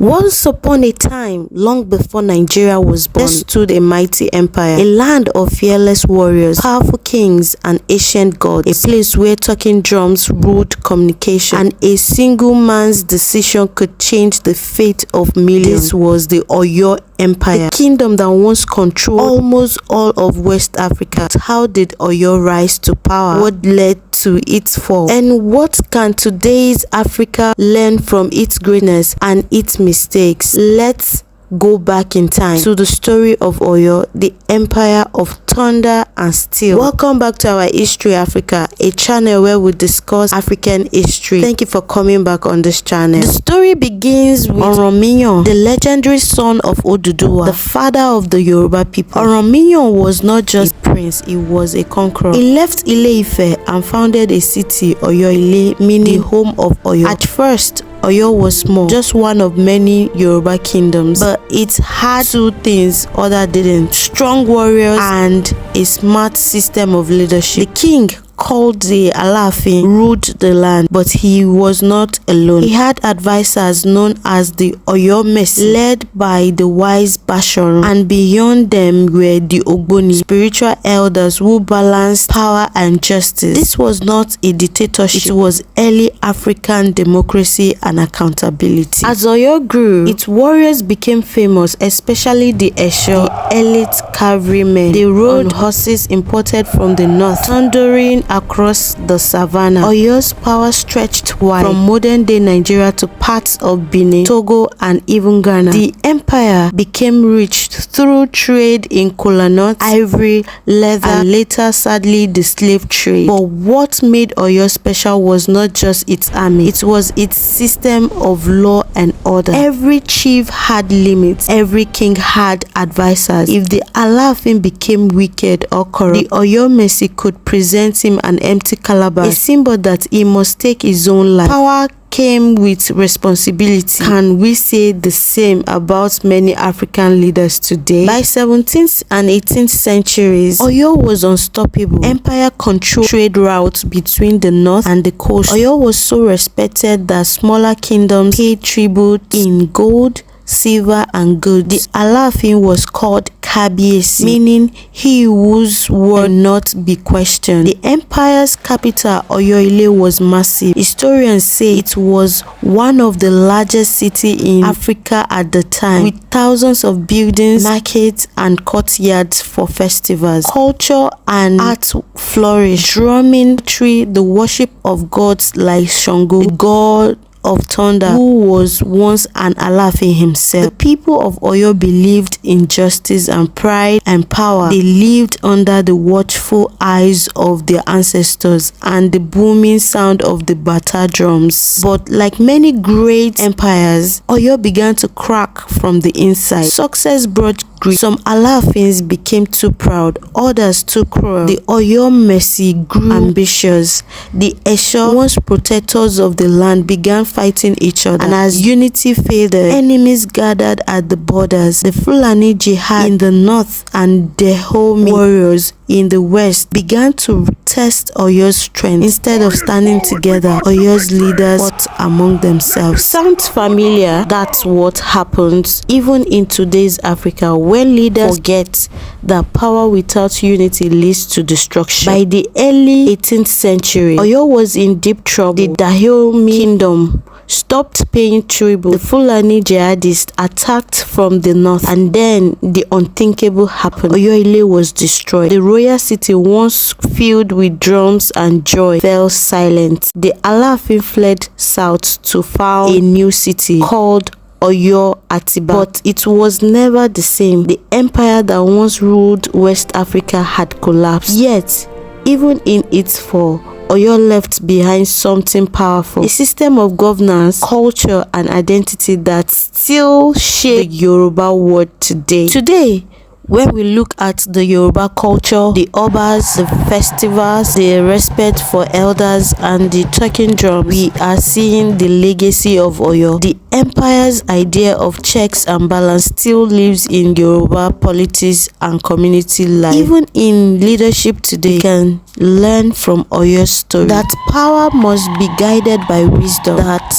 Once upon a time, long before Nigeria was born, there stood a mighty empire, a land of fearless warriors, powerful kings, and ancient gods, a place where talking drums ruled communication, and a single man's decision could change the fate of millions. This was the Oyo Empire, a kingdom that once controlled almost all of West Africa. How did Oyo rise to power? What led to its fall? And what can today's Africa learn from its greatness and its mistakes? Let's go back in time to the story of Oyo, the empire of thunder and steel. Welcome back to our History Africa, a channel where we discuss African history. Thank you for coming back on this channel. The story begins with Oromiyan, the legendary son of Oduduwa, the father of the Yoruba people. Oromiyan was not just a prince, he was a conqueror. He left Ile-Ife and founded a city, Oyo-Ile, meaning the home of Oyo. At first, Oyo was small, just one of many Yoruba kingdoms, but it had two things other didn't: strong warriors and a smart system of leadership. The king, called the Alaafin, ruled the land, but he was not alone. He had advisors known as the Oyomesi, led by the wise Basharun, and beyond them were the Ogboni, spiritual elders who balanced power and justice. This was not a dictatorship, it was early African democracy and accountability. As Oyo grew, its warriors became famous, especially the Esho, the elite cavalrymen. They rode horses imported from the north, thundering across the savannah. Oyo's power stretched wide, from modern-day Nigeria to parts of Benin, Togo, and even Ghana. The empire became rich through trade in kola nut, ivory, leather, and later, sadly, the slave trade. But what made Oyo special was not just its army, it was its system of law and order. Every chief had limits, every king had advisors. If the Alaafin became wicked or corrupt, the Oyomesi could present him an empty calabash, a symbol that he must take his own life. Power came with responsibility. Can we say the same about many African leaders today? By 17th and 18th centuries, Oyo was unstoppable. Empire controlled trade routes between the north and the coast. Oyo was so respected that smaller kingdoms paid tribute in gold, silver, and goods. The Alaafin was called Kabiyesi, meaning he whose word not be questioned. The empire's capital, Oyo-Ile, was massive. Historians say it was one of the largest cities in Africa at the time, with thousands of buildings, markets, and courtyards for festivals. Culture and art flourished, drumming, the worship of gods like Shango, the god of thunder, who was once an Alaafin himself. The people of Oyo believed in justice and pride and power. They lived under the watchful eyes of their ancestors and the booming sound of the bata drums. But like many great empires, Oyo began to crack from the inside. Success brought greed. Some Alaafins became too proud, others too cruel. The Oyomesi grew ambitious. The Esho, once protectors of the land, began fighting each other, and as unity faded, enemies gathered at the borders. The Fulani Jihad in the north and the Dahomey warriors in the west began to test Oyo's strength. Instead of standing together, Oyo's leaders fought among themselves. Sounds familiar? That's what happens even in today's Africa, when leaders forget that power without unity leads to destruction. By the early 18th century, Oyo was in deep trouble. The Dahomey kingdom stopped paying tribute. The Fulani jihadists attacked from the north, and then the unthinkable happened. Oyo-Ile was destroyed. The royal city, once filled with drums and joy, fell silent. The Alaafin fled south to found a new city called Oyo Atiba, but it was never the same. The empire that once ruled West Africa had collapsed. Yet, even in its fall, Oyo left behind something powerful, a system of governance, culture, and identity that still shape the Yoruba world today. When we look at the Yoruba culture, the obas, the festivals, the respect for elders, and the talking drum, we are seeing the legacy of Oyo. The empire's idea of checks and balance still lives in Yoruba politics and community life. Even in leadership today, you can learn from Oyo's story that power must be guided by wisdom, that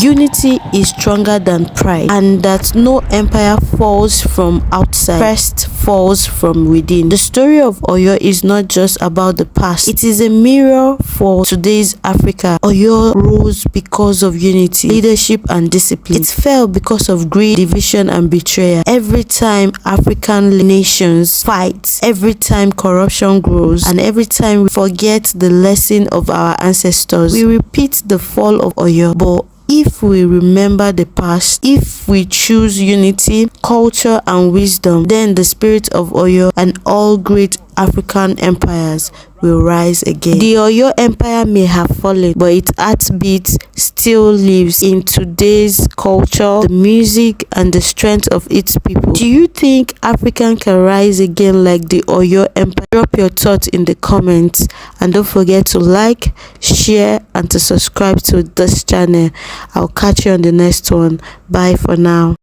unity is stronger than pride, and that no empire falls from outside, first falls from within. The story of Oyo is not just about the past, it is a mirror for today's Africa. Oyo rose because of unity, leadership and discipline. It fell because of greed, division and betrayal. Every time African nations fight, every time corruption grows, and every time we forget the lesson of our ancestors, we repeat the fall of Oyo. But if we remember the past, if we choose unity, culture and wisdom, then the spirit of Oyo and all great African empires will rise again. The Oyo Empire may have fallen, but its heartbeat still lives in today's culture, the music and the strength of its people. Do you think Africa can rise again like the Oyo Empire? Drop your thoughts in the comments and don't forget to like, share and to subscribe to this channel. I'll catch you on the next one. Bye for now.